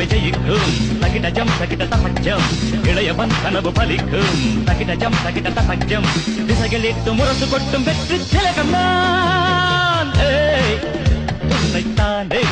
அவை ஜெயிக்கும் தகிடஜம் தகிட தபஜம் இளையவன் கனவு பலிக்கும் தகிடஜம் தகிட தபஜம் திசைகள் எட்டு முரசு கொட்டும் வெற்றி திலகம் நான் உன்னைத்தானே